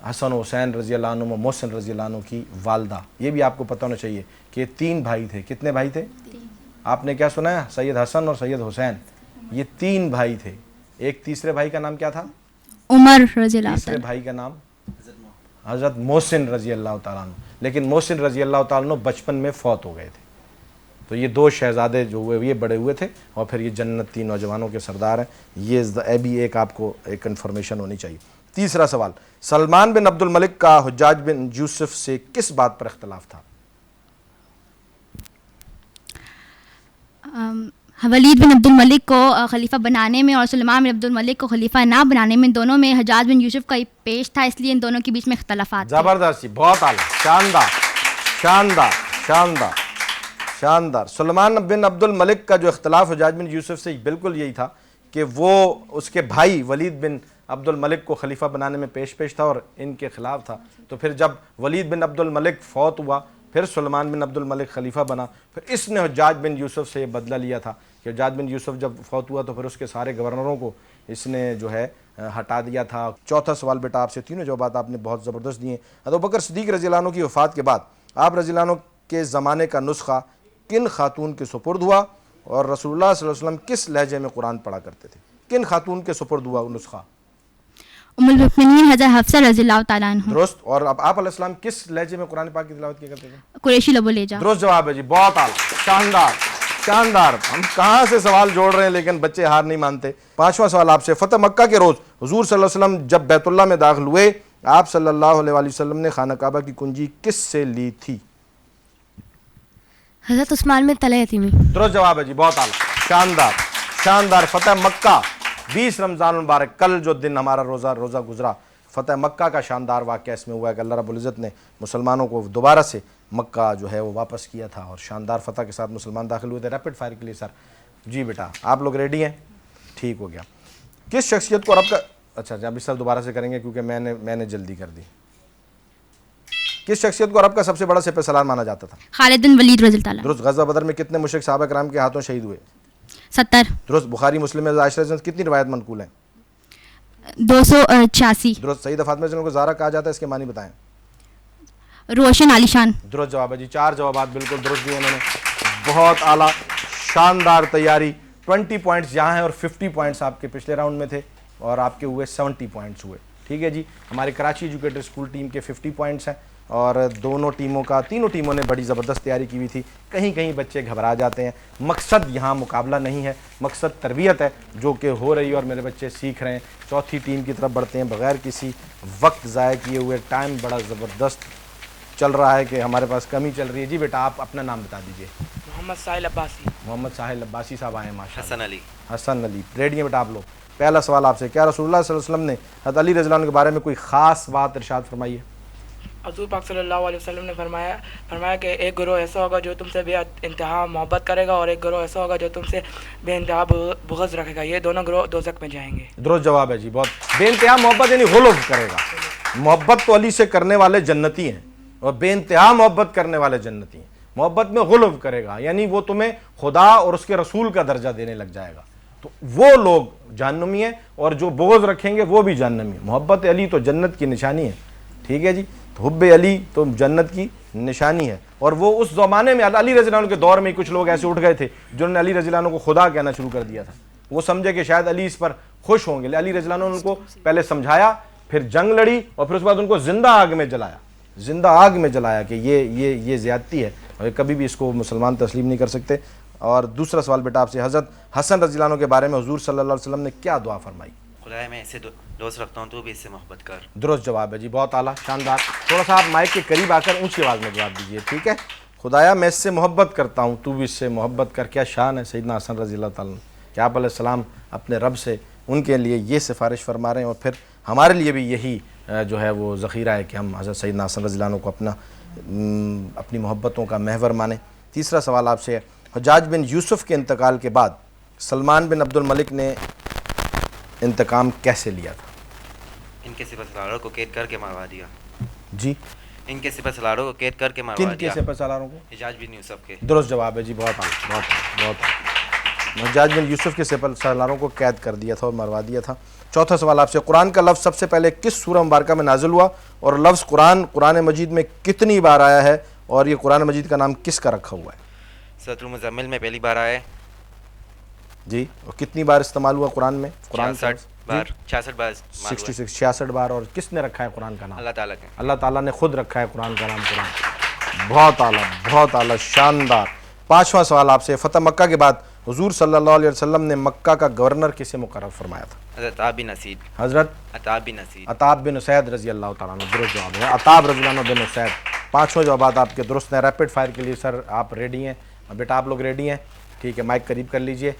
Speaker 1: हसन हुसैन रज़ी अल्लाह अन्हु, मोहसिन रज़ी अल्लाह अन्हु की वालदा। ये भी आपको पता होना चाहिए कि 3 भाई थे। कितने भाई थे? आपने क्या सुना है? सैयद हसन और सैयद हुसैन, ये 3 भाई थे। एक तीसरे भाई का नाम क्या था?
Speaker 2: उमर रज़ियल्लाहु
Speaker 1: तीसरे
Speaker 2: तआला।
Speaker 1: भाई का नाम हज़रत मोहसिन रज़ी अल्लाह तआला अन्हु। लेकिन मोहसिन रज़ी अल्लाह तआला अन्हु बचपन में फौत हो गए थे। तो ये 2 शहज़ादे जो हुए ये बड़े हुए थे, और फिर ये जन्नती नौजवानों के सरदार हैं। ये भी एक आपको एक इन्फॉर्मेशन होनी चाहिए। तीसरा सवाल, सलमान बिन अब्दुल मलिक का हुज्जाज बिन यूसुफ से किस बात पर इख्तलाफ था?
Speaker 2: वलीद बिन अब्दुल मलिक को खलीफा बनाने में और सुलेमान बिन अब्दुल मलिक को खलीफा ना बनाने में, दोनों में हज्जाज बिन यूसुफ का पेश था, इसलिए इन दोनों के बीच में इख्तलाफात थे।
Speaker 1: ज़बरदस्त, बहुत आला, शानदार शानदार शानदार शानदार। सुलेमान बिन अब्दुल मलिक का जो इख्तलाफ हज्जाज बिन यूसुफ से बिल्कुल यही था कि वो उसके भाई वलीद बिन अब्दुल मलिक को खलीफा बनाने में पेश था और इनके ख़िलाफ़ था। तो फिर जब वलीद बिन अब्दुल मलिक फ़ौत हुआ, फिर सुलेमान बिन अब्दुल मलिक खलीफा बना, फिर इसने हज्जाज बिन यूसुफ से ये बदला लिया था कि हज्जाज बिन यूसुफ जब फौत हुआ तो फिर उसके सारे गवर्नरों को इसने जो है हटा दिया था। चौथा सवाल बेटा आपसे, तीनों जवाब आपने बहुत ज़बरदस्त दिए। अबू बकर सिद्दीक़ रज़ी अल्लाह अन्हु की वफ़ात के बाद आप रज़ी अल्लाह अन्हु के ज़माने का नुस्खा किन खातून के सुपुर्द हुआ और रसूलुल्लाह सल्लल्लाहु अलैहि वसल्लम किस लहजे में कुरान पढ़ा करते थे? किन खातून के सुपुर्द हुआ नुस्खा?
Speaker 2: उम्मुल मुमिनीन हज़रत हफ्सा रज़ियल्लाहु तआला अन्हा।
Speaker 1: दुरुस्त। और अब आप अलैहिस्सलाम किस लहजे में कुरान पाक की तिलावत किया करते थे?
Speaker 2: कुरैशी लबो ले जा।
Speaker 1: दुरुस्त जवाब है जी, बहुत आला, शानदार शानदार। हम कहाँ से सवाल जोड़ रहे हैं, लेकिन बच्चे हार नहीं मानते। 5वां सवाल आपसे, फ़तह मक्का के रोज़ हुज़ूर सल्लल्लाहु अलैहि वसल्लम जब बैतुल्लाह में दाखिल हुए, आप सल्लल्लाहु अलैहि वसल्लम ने खाना काबा की कुंजी किस से ली थी?
Speaker 3: हज़रत उस्मान में तले यतीमी।
Speaker 1: दुरुस्त जवाब है जी, बहुत आला, शानदार शानदार। फ़तह मक्का 20 रमज़ान मुबारक, कल जो दिन हमारा रोज़ा गुजरा, फ़तह मक्का का शानदार वाक़या इसमें हुआ है कि अल्लाह रब्बुल इज़्ज़त ने मुसलमानों को दोबारा से मक्का जो है वो वापस किया था और शानदार फ़तह के साथ मुसलमान दाखिल हुए थे। रैपिड फायर के लिए सर जी बेटा आप लोग रेडी हैं? ठीक हो गया। किस शख्सियत को अरब का अच्छा अभी सर दोबारा से करेंगे क्योंकि मैंने जल्दी कर दी। किस शख्सियत को अरब का सबसे बड़ा सिपहसालार माना जाता था?
Speaker 2: खालिद बिन वलीद रज़ी अल्लाह
Speaker 1: दुरुस्त। गज़वा बदर में कितने मुशरिक सहाबा कराम के हाथों शहीद हुए?
Speaker 2: 70।
Speaker 1: दुरुस्त। बुखारी मुस्लिम में आयशा से कितनी रिवायत मनकूल हैं?
Speaker 2: 286।
Speaker 1: दुरुस्त। सईदा फातिमा को ज़ारा कहा जाता है, इसके मानी बताएं।
Speaker 2: रोशन आलिशान।
Speaker 1: दुरुस्त जवाब है जी। 4 जवाब बिल्कुल दुरुस्त दिए उन्होंने। बहुत आला शानदार तैयारी। 20 पॉइंट्स यहाँ हैं और 50 पॉइंट्स आपके पिछले राउंड में थे और आपके हुए 70 पॉइंट्स हुए। ठीक है जी। हमारे कराची एजुकेटर स्कूल टीम के 50 पॉइंट्स हैं और तीनों टीमों ने बड़ी ज़बरदस्त तैयारी की हुई थी। कहीं कहीं बच्चे घबरा जाते हैं। मकसद यहाँ मुकाबला नहीं है, मकसद तरबियत है जो कि हो रही है और मेरे बच्चे सीख रहे हैं। चौथी टीम की तरफ बढ़ते हैं बग़ैर किसी वक्त ज़ाया किए हुए। टाइम बड़ा ज़बरदस्त चल रहा है कि हमारे पास कमी चल रही है। जी बेटा आप अपना नाम बता दीजिए।
Speaker 8: मोहम्मद साहिल अब्बासी।
Speaker 1: मोहम्मद साहिल अब्बासी साहब आए माशा।
Speaker 4: हसन अली।
Speaker 1: हसन अली रेडी हैं बेटा आप लोग। पहला सवाल आपसे, क्या रसूलुल्लाह सल्लल्लाहु अलैहि वसल्लम ने हज़रत अली रज़ियल्लाहु अन्हु के बारे में कोई ख़ास बात इरशाद फरमाई है?
Speaker 8: हज़ूर पाक सल्लल्लाहु अलैहि वसल्लम ने फरमाया कि एक गिरोह ऐसा होगा जो तुमसे बेइंतहा मोहब्बत करेगा और एक गिरोह ऐसा होगा जो तुमसे बेइंतहा बुग़्ज़ रखेगा। ये दोनों गिरोह दोज़ख में जाएंगे।
Speaker 1: दुरुस्त जवाब है जी। बहुत बेइंतहा मोहब्बत यानी गुलूब करेगा। मोहब्बत तो अली से करने वाले जन्नती हैं और बेइंतहा मोहब्बत करने वाले जन्नती हैं। मोहब्बत में गुलूब करेगा यानी वो तुम्हें खुदा और उसके रसूल का दर्जा देने लग जाएगा, तो वो लोग जहन्नमी हैं और जो बोझ रखेंगे वो भी जहन्नमी है। मोहब्बत अली तो जन्नत की निशानी है। ठीक है जी। तो हुब्बे अली तो जन्नत की निशानी है और वो उस ज़माने में अली रज़ियल्लाहु अन्हु के दौर में कुछ लोग ऐसे उठ गए थे जिन्होंने अली रज़ियल्लाहु अन्हु को खुदा कहना शुरू कर दिया था। वो समझे कि शायद अली इस पर खुश होंगे। अली रज़ियल्लाहु अन्हु उनको पहले समझाया, फिर जंग लड़ी और फिर उसके बाद उनको जिंदा आग में जलाया कि ये ज़्यादती है और कभी भी इसको मुसलमान तस्लीम नहीं कर सकते। और दूसरा सवाल बेटा आपसे, हज़रत हसन रज़ियल्लाहु अन्हु के बारे में हुज़ूर सल्लल्लाहु अलैहि वसल्लम ने क्या दुआ फरमाई?
Speaker 4: खुदाया मैं इससे दोस्त रखता हूँ, तू भी इससे मोहब्बत कर।
Speaker 1: दुरुस्त जवाब है जी। बहुत आला शानदार। थोड़ा सा आप माइक के करीब आकर ऊंची आवाज़ में जवाब दीजिए। ठीक है। खुदाया मैं इससे मोहब्बत करता हूँ, तू भी इससे मोहब्बत कर। क्या शान है सैयदना हसन रज़ियल्लाहु ताला अन्हु कि आप अलैहिस्सलाम अपने रब से उनके लिए ये सिफारिश फरमा रहे हैं और फिर हमारे लिए भी यही जो है वो ज़ख़ीरा है कि हम हज़रत सैयदना हसन रज़ियल्लाहु अन्हु को अपनी मोहब्बतों का महवर माने। तीसरा सवाल आपसे है, हज्जाज बिन यूसुफ के इंतकाल के बाद सलमान बिन अब्दुल मलिक ने इंतकाम कैसे लिया था?
Speaker 4: इनके सिपहसालारों को कैद करके मरवा दिया।
Speaker 1: जी।
Speaker 4: इनके सिपहसालारों को कैद करके मरवा
Speaker 1: किन
Speaker 4: दिया।
Speaker 1: के सिपहसालारों को?
Speaker 4: हज्जाज बिन यूसुफ के।
Speaker 1: दुरुस्त जवाब है जी। बहुत हज्जाज बिन यूसुफ के सिपहसालारों को कैद कर दिया था और मरवा दिया था। चौथा सवाल आपसे, कुरान का लफ्ज़ सबसे पहले किस सूरह मुबारका में नाजिल हुआ और लफ्ज़ कुरान मजीद में कितनी बार आया है और ये कुरान मजीद का नाम किसका रखा हुआ है?
Speaker 4: सूरह मुज़म्मिल में पहली बार आया है
Speaker 1: जी। और कितनी बार इस्तेमाल हुआ कुरान में? कुरान
Speaker 4: 66 बार
Speaker 1: 66 बार। और किसने रखा है कुरान का नाम?
Speaker 4: अल्लाह ताला के।
Speaker 1: अल्लाह ताला ने खुद रखा है कुरान का नाम कुरान। बहुत आला शानदार। पांचवा सवाल आपसे, फ़तह मक्का के बाद हुजूर सल्लल्लाहु अलैहि वसल्लम ने मक्का का गवर्नर किसे मुकर्रर फरमाया था?
Speaker 4: हज़रत अताब बिन असीद।
Speaker 1: हज़रत अताब बिन उसैद रज़ी अल्लाह ताला अन्हु। दुरुस्त जवाब है। अताब रज़ियल्लाहु अन्हु बिन उसैद। पाँचवें जवाब आपके दुरुस्त हैं। रैपिड फायर के लिए सर आप रेडी हैं? बेटा आप लोग रेडी हैं? ठीक है। माइक करीब कर लीजिए।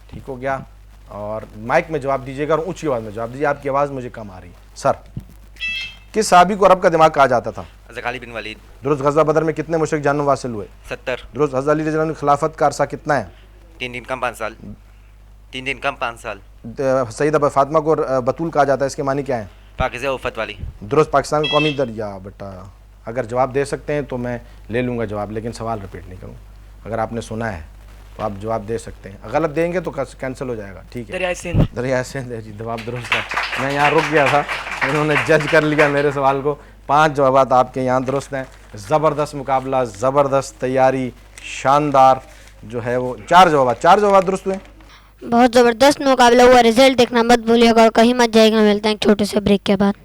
Speaker 1: ठीक हो गया। और माइक में जवाब दीजिएगा और ऊंची आवाज़ में जवाब दीजिए। आपकी आवाज़ मुझे कम आ रही है। सर किस सहाबी को अरब का दिमाग कहा जाता था?
Speaker 4: हज़रत खालिद बिन वलीद।
Speaker 1: दुरुस्त। गज़वा बदर में कितने मुशरिक जहन्नुम वासिल हुए?
Speaker 4: 70।
Speaker 1: दुरुस्त। हज़रत अली रज़ियल्लाहु अन्हु की खिलाफत का अरसा कितना है?
Speaker 4: 3 दिन कम 5 साल। 3 दिन कम 5 साल।
Speaker 1: सैयदा फातिमा को बतूल कहा जाता है, इसके मानी क्या है?
Speaker 4: पाकिज़ा उफ़त वाली।
Speaker 1: दुरुस्त। पाकिस्तान का कौमी दरिया। बेटा अगर जवाब दे सकते हैं तो मैं ले लूँगा जवाब, लेकिन सवाल रिपीट नहीं करूँगा। अगर आपने सुना है तो आप जवाब दे सकते हैं, गलत देंगे तो कैंसिल हो जाएगा। ठीक है। दरिया सिंध है जी। जवाब दुरुस्त है। मैं यहाँ रुक गया था, उन्होंने जज कर लिया मेरे सवाल को। 5 जवाब आपके यहाँ दुरुस्त हैं। ज़बरदस्त मुकाबला, ज़बरदस्त तैयारी, शानदार जो है वो 4 जवाब दुरुस्त हुए।
Speaker 7: बहुत ज़बरदस्त मुकाबला हुआ। रिजल्ट देखना मत भूलिएगा और कहीं मत जाइएगा। मिलते हैं एक छोटे से ब्रेक के बाद।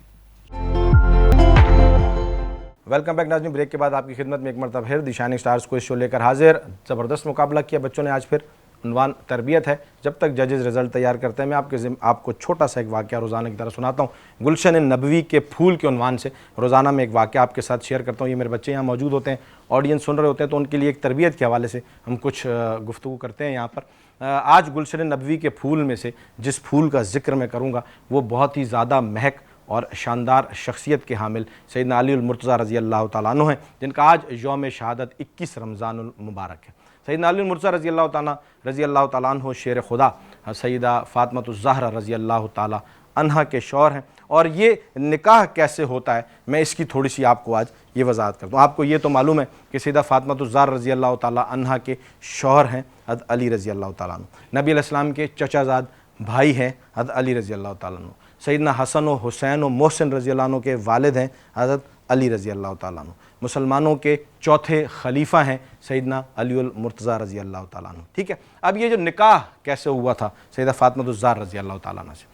Speaker 1: वेलकम बैक नाज़रीन। ब्रेक के बाद आपकी खिदमत में एक मरतबा फिर दी शाइनिंग स्टार्स को इस शो लेकर हाजिर। ज़बरदस्त मुकाबला किया बच्चों ने आज। फिर उन्वान तरबियत है। जब तक जजेस रिज़ल्ट तैयार करते हैं मैं आपको छोटा सा एक वाक़या रोज़ाना की तरह सुनाता हूँ। गुलशन नबवी के फूल के उन्वान से रोज़ाना मैं एक वाक़या आपके साथ शेयर करता हूँ। ये मेरे बच्चे यहाँ मौजूद होते हैं, ऑडियंस सुन रहे होते हैं, तो उनके लिए एक तरबियत के हवाले से हम कुछ गुफ्तगू करते हैं यहाँ पर। आज गुलशन नबवी के फूल में से जिस फूल का ज़िक्र मैं करूँगा वो बहुत ही ज़्यादा महक और शानदार शख्सियत के हामिल सैयदना अली मुर्तज़ा रज़ी अल्लाह ताला अन्हु हैं, जिनका आज यौम शहादत 21 रमज़ानुल मुबारक है। सैयदना अली मुर्तज़ा रज़ी अल्लाह ताला अन्हु शेर खुदा सैयदा फ़ातिमातुज़ ज़हरा रज़ी अल्लाह ताला अन्हा के शौहर हैं। और ये निकाह कैसे होता है, मैं इसकी थोड़ी सी आपको आज ये वजाहत करता हूँ। आपको ये तो मालूम है कि सैयदा फ़ातिमातुज़ ज़हरा रज़ी अल्लाह ताला अन्हा के शौहर हैं हज़रत अली रज़ी अल्लाह ताला अन्हु। नबी अलैहिस्सलाम के चचाज़ाद भाई हैं हज़रत अली रज़ी अल्लाह ताला अन्हु। सैयदना हसन व हुसैन व मोहसिन रज़ी अल्लाह अन्हु के वालिद हैं हज़रत अली रज़ी अल्लाह ताला अन्हु। मुसलमानों के चौथे खलीफा हैं सैयदना अली मुर्तज़ा रज़ी अल्लाह ताला अन्हु। ठीक है, अब ये जो निकाह कैसे हुआ था सैयदा फ़ातिमातुज़ ज़हरा रज़ी अल्लाह ताला अन्हा से,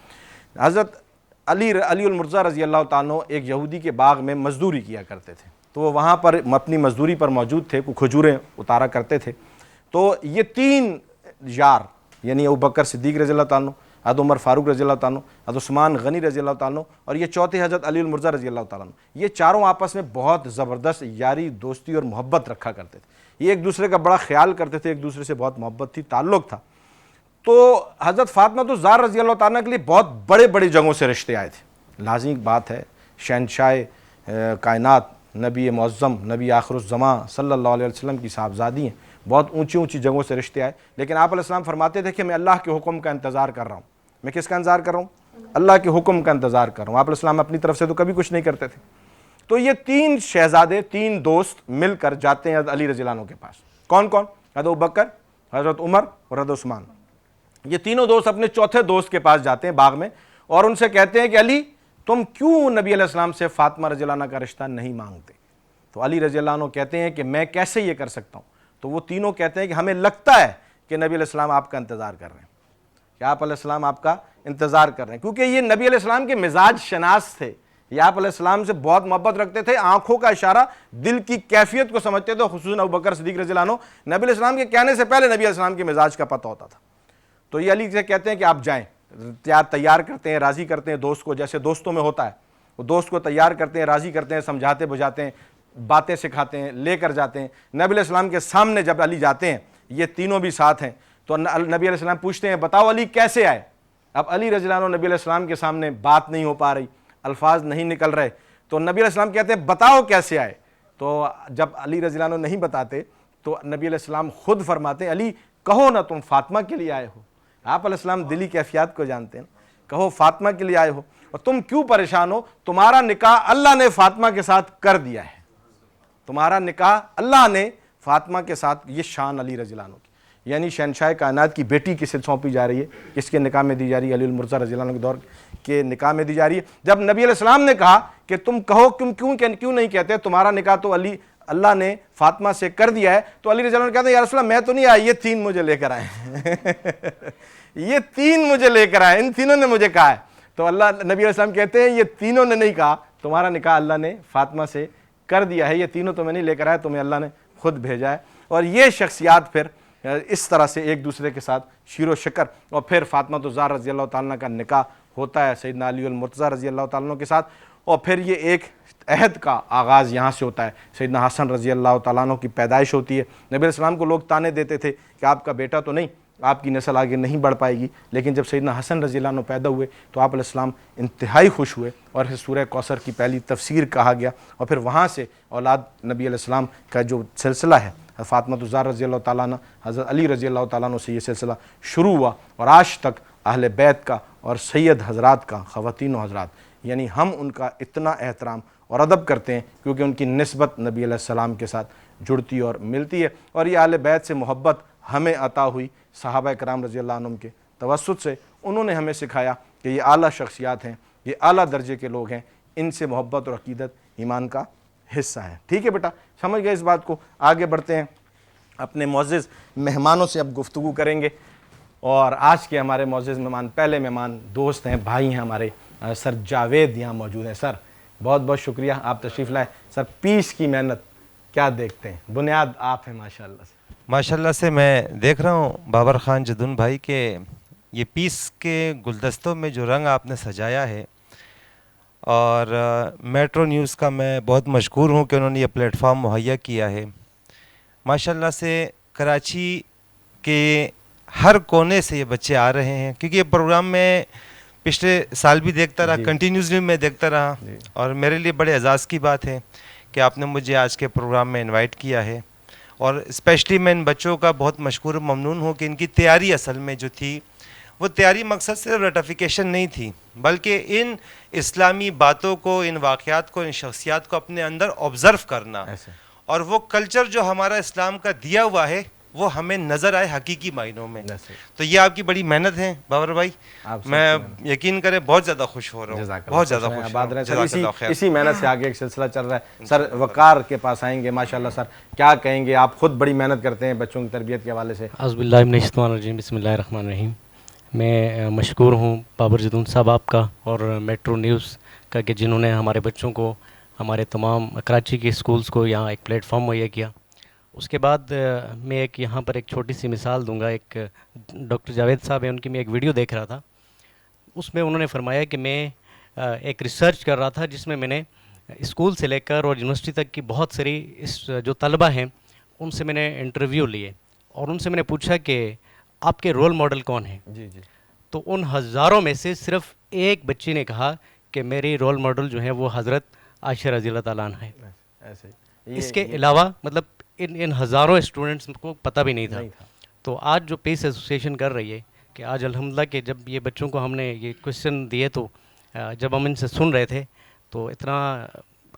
Speaker 1: हज़रत अली मुर्तज़ा रज़ी अल्लाह ताला अन्हु एक यहूदी के बाग में मज़दूरी किया करते थे। तो वो वहाँ पर अपनी मज़दूरी पर मौजूद थे, कुछ खजूरें उतारा करते थे। तो ये 3 यार यानी अबू बकर सिद्दीक़ रज़ी अल्लाह ताला अन्हु, हज़रत उमर फ़ारूक रज़ी अल्लाह ताला अन्हु, हज़रत उस्मान गनी रज़ी अल्लाह ताला अन्हु और ये चौथे हज़रत अली मुर्तज़ा रज़ी अल्लाह ताला अन्हु, ये चारों आपस में बहुत ज़बरदस्त यारी, दोस्ती और मोहब्बत रखा करते थे। ये एक दूसरे का बड़ा ख्याल करते थे, एक दूसरे से बहुत मोहब्बत थी, ताल्लुक़ था। तो हज़रत फ़ातिमातुज़ ज़हरा रज़ी अल्लाह ताला के लिए बहुत बड़े बड़ी जगहों से रिश्ते आए थे। लाज़िमी बात है, शहंशाह कायनात नबी मुअज़्ज़म नबी आखिरुज़्ज़मां सल्लल्लाहु अलैहि वसल्लम की साहबजादी हैं, बहुत ऊंची ऊंची जगहों से रिश्ते आए। लेकिन आप अलैहिस्सलाम फरमाते थे कि मैं अल्लाह के हुक्म का इंतज़ार कर रहा हूँ। मैं किसका इंतज़ार कर रहा हूँ? अल्लाह के हुक्म का इंतज़ार कर रहा हूँ। आप अलैहिस्सलाम अपनी तरफ से तो कभी कुछ नहीं करते थे। तो ये 3 शहज़ादे, 3 दोस्त मिलकर जाते हैं अली रज़ी अल्लाह अन्हु के पास। कौन कौन? हज़रत अबू बकर, हज़रत उमर और हज़रत उस्मान। ये तीनों दोस्त अपने चौथे दोस्त के पास जाते हैं बाग में और उनसे कहते हैं कि अली, तुम क्यों नबी अलैहिस्सलाम से फ़ातिमा रज़ी अल्लाह अन्हा का रिश्ता नहीं मांगते? तो अली रज़ी अल्लाह अन्हु कहते हैं कि मैं कैसे ये कर सकता हूँ? तो वो तीनों कहते हैं कि हमें लगता है कि नबी अलैहिस्सलाम आपका इंतज़ार कर रहे हैं, कि आप अलैहिस्सलाम आपका इंतज़ार कर रहे हैं, क्योंकि ये नबी अलैहिस्सलाम के मिजाज शनास थे। ये आप अलैहिस्सलाम से बहुत मोहब्बत रखते थे, आंखों का इशारा, दिल की कैफियत को समझते थे। खुसूसन अबू बकर सिद्दीक़ रज़ी अल्लाह अन्हु, नबी अलैहिस्सलाम के कहने से पहले नबी अलैहिस्सलाम के मिजाज का पता होता था। तो ये अली से कहते हैं कि आप जाएँ, तैयार करते हैं, राज़ी करते हैं दोस्त को, जैसे दोस्तों में होता है। वो दोस्त को तैयार करते हैं, राज़ी करते हैं, समझाते बुझाते हैं, बातें सिखाते हैं, लेकर जाते हैं। नबी अलैहिस्सलाम के सामने जब अली जाते हैं, ये तीनों भी साथ हैं, तो नबी अलैहिस्सलाम पूछते हैं, बताओ अली कैसे आए? अब अली रज़ी अल्लाह अन्हु नबी अलैहिस्सलाम के सामने बात नहीं हो पा रही, अल्फाज नहीं निकल रहे, तो नबी अलैहिस्सलाम कहते हैं बताओ कैसे आए? तो जब अली रज़ी अल्लाह अन्हु नहीं बताते तो नबी अलैहिस्सलाम खुद फरमाते हैं, अली कहो ना तुम फ़ातिमा के लिए आए हो। आप अलैहिस्सलाम दिली कैफियत को जानते हैं, कहो फ़ातिमा के लिए आए हो और तुम क्यों परेशान हो? तुम्हारा निकाह अल्लाह ने फ़ातिमा के साथ कर दिया है, तुम्हारा निकाह अल्लाह ने फ़ातिमा के साथ। ये शान अली रज़ी अल्लाह अन्हु की, यानी शहंशाह कायनात की बेटी किसे सौंपी जा रही है, किसके निकाह में दी जा रही है? अली मुर्तज़ा रज़ी अल्लाह अन्हु के दौर के निकाह में दी जा रही है। जब नबी अलैहिस्सलाम ने कहा कि तुम कहो क्यों नहीं कहते तुम्हारा निकाह तो अल्लाह ने फ़ातिमा से कर दिया है, तो अली रज़ी अल्लाह अन्हु कहते हैं या रसूल अल्लाह मैं तो नहीं आया, ये 3 मुझे लेकर आए ये 3 मुझे लेकर आए, इन तीनों ने मुझे कहा है। तो अल्लाह नबी अलैहिस्सलाम कहते हैं ये तीनों ने नहीं कहा, तुम्हारा निकाह अल्लाह ने फ़ातिमा से कर दिया है, ये तीनों तुम्हें नहीं लेकर आए, तुम्हें अल्लाह ने खुद भेजा है। और ये शख्सियात फिर इस तरह से एक दूसरे के साथ शीरो शकर, और फिर फ़ातिमातुज़ ज़हरा रज़ी अल्लाह ताला का निकाह होता है सैयदना अली मुर्तज़ा रज़ी अल्लाह ताला के साथ। और फिर ये एक अहद का आगाज़ यहाँ से होता है। सैयदना हसन रज़ी अल्लाह ताला की पैदाइश होती है। नबी अलैहिस्सलाम को लोग ताने देते थे कि आपका बेटा तो नहीं, आपकी नस्ल आगे नहीं बढ़ पाएगी। लेकिन जब सैयदना हसन रज़ी अल्लाह अन्हु पैदा हुए तो आप अलैहिस्सलाम इंतहाई खुश हुए और फिर सूरह कौसर की पहली तफसीर कहा गया। और फिर वहाँ से औलाद नबी अलैहिस्सलाम का जो सिलसिला है, फ़ातिमातुज़ ज़हरा रज़ी अल्लाह ताला अन्हा, हज़रत अली रज़ी अल्लाह ताला अन्हु से ये सिलसिला शुरू हुआ और आज तक अहले बैत का और सैयद हज़रात का, ख़वातीन व हज़रात, यानी हम उनका इतना एहतराम और अदब करते हैं क्योंकि उनकी निस्बत नबी अलैहिस्सलाम के साथ जुड़ती और मिलती है। और ये अहले बैत से मोहब्बत हमें अता हुई सहाबा कराम रज़ी अल्लाह अन्हुम के तवस्सुत से। उन्होंने हमें सिखाया कि ये आला शख्सियात हैं, ये आला दर्जे के लोग हैं, इनसे मोहब्बत और अक़ीदत ईमान का हिस्सा है। ठीक है बेटा, समझ गए इस बात को। आगे बढ़ते हैं, अपने मुअज़्ज़िज़ मेहमानों से अब गुफ्तगू करेंगे। और आज के हमारे मुअज़्ज़िज़ मेहमान, पहले मेहमान दोस्त हैं, भाई हैं हमारे, सर जावेद यहाँ मौजूद हैं। सर बहुत बहुत शुक्रिया, आप तशरीफ़ लाए। सर पीस की मेहनत क्या देखते हैं, बुनियाद आप हैं माशाल्लाह से।
Speaker 9: माशाल्लाह से मैं देख रहा हूँ बाबर ख़ान जदुन भाई के ये पीस के गुलदस्तों में जो रंग आपने सजाया है, और मेट्रो न्यूज़ का मैं बहुत मशकूर हूँ कि उन्होंने ये प्लेटफॉर्म मुहैया किया है। माशाल्लाह से कराची के हर कोने से ये बच्चे आ रहे हैं, क्योंकि ये प्रोग्राम में पिछले साल भी देखता रहा,
Speaker 1: जी।
Speaker 9: कंटिन्यूसली मैं देखता रहा, और मेरे लिए बड़े एजाज़ की बात है कि आपने मुझे आज के प्रोग्राम में इनवाइट किया है। और स्पेशली मैं इन बच्चों का बहुत मशकूर ममनून हूँ कि इनकी तैयारी असल में जो थी, वो तैयारी मकसद सिर्फ रटिफिकेशन नहीं थी, बल्कि इन इस्लामी बातों को, इन वाक़यात को, इन शख्सियात को अपने अंदर ऑब्ज़र्व करना, और वो कल्चर जो हमारा इस्लाम का दिया हुआ है वो हमें नज़र आए हकीकी मायनों में। तो ये आपकी बड़ी मेहनत है बाबर भाई, मैं यकीन करें बहुत ज़्यादा खुश हो रहा हूँ, बहुत ज़्यादा खुश हो रहा हूँ।
Speaker 1: इसी मेहनत से आगे एक सिलसिला चल रहा है। सर वकार के पास आएंगे। माशाल्लाह सर, क्या कहेंगे, आप खुद बड़ी मेहनत करते हैं बच्चों की तरबियत के हवाले से।
Speaker 10: औज़ुबिल्लाहिमिनश्शैतानिर्रजीम, बिस्मिल्लाहिर्रहमानिर्रहीम। मैं मशकूर हूँ बाबर जदून साहब आपका और मेट्रो न्यूज़ का कि जिन्होंने हमारे बच्चों को, हमारे तमाम कराची के स्कूल्स को यहाँ एक प्लेटफॉर्म मुहैया किया। उसके बाद मैं एक यहाँ पर एक छोटी सी मिसाल दूंगा। एक डॉक्टर जावेद साहब हैं, उनकी मैं एक वीडियो देख रहा था, उसमें उन्होंने फरमाया कि मैं एक रिसर्च कर रहा था जिसमें मैंने स्कूल से लेकर और यूनिवर्सिटी तक की बहुत सारी इस जो तलबा हैं उनसे मैंने इंटरव्यू लिए और उनसे मैंने पूछा कि आपके रोल मॉडल कौन हैं।
Speaker 1: जी जी।
Speaker 10: तो उन हज़ारों में से सिर्फ एक बच्ची ने कहा कि मेरी रोल मॉडल जो है वो हज़रत आयशा रज़ी अल्लाह ताला अन्हा है।
Speaker 1: ऐसे
Speaker 10: इसके अलावा मतलब इन हज़ारों स्टूडेंट्स को पता भी नहीं था। तो आज जो पीस एसोसिएशन कर रही है कि आज अल्हम्दुलिल्लाह कि जब ये बच्चों को हमने ये क्वेश्चन दिए तो जब हम इनसे सुन रहे थे तो इतना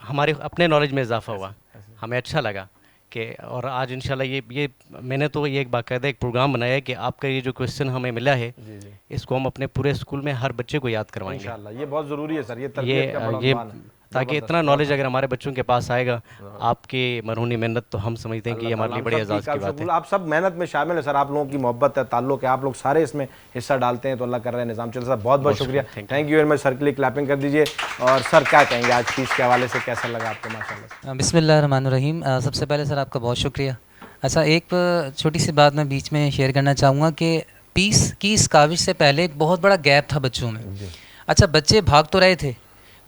Speaker 10: हमारे अपने नॉलेज में इजाफा हुआ, हमें अच्छा लगा कि और आज इंशाल्लाह ये मैंने तो ये एक बाकायदा एक प्रोग्राम बनाया है कि आपका ये जो क्वेश्चन हमें मिला है इसको हम अपने पूरे स्कूल में हर बच्चे को याद करवाएंगे
Speaker 1: इंशाल्लाह। ये बहुत ज़रूरी है सर, ये तरबियत का बड़ा
Speaker 10: ये
Speaker 1: उन्वान है।
Speaker 10: ताकि इतना नॉलेज अगर हमारे बच्चों के पास आएगा आपकी मरहूनी मेहनत, तो हम समझते हैं कि ये हमारे लिए बड़ी एजाज़ की बात है।
Speaker 1: आप सब मेहनत में शामिल है सर, आप लोगों की मोहब्बत है, ताल्लुक है, आप लोग सारे इसमें हिस्सा डालते हैं, तो अल्लाह कर रहे हैं निज़ाम चल। सर बहुत बहुत शुक्रिया, thank you very much. Sir के लिए क्लैपिंग कर दीजिए। और सर क्या कहेंगे आज फीस के हवाले से, कैसा लगा आपको? माशाल्लाह।
Speaker 11: बिस्मिल्लाहिर्रहमानिर्रहीम। सबसे पहले सर आपका बहुत शुक्रिया। अच्छा, एक छोटी सी बात मैं बीच में शेयर करना चाहूँगा कि पीस की इस काविश से पहले एक बहुत बड़ा गैप था बच्चों में। अच्छा, बच्चे भाग तो रहे थे,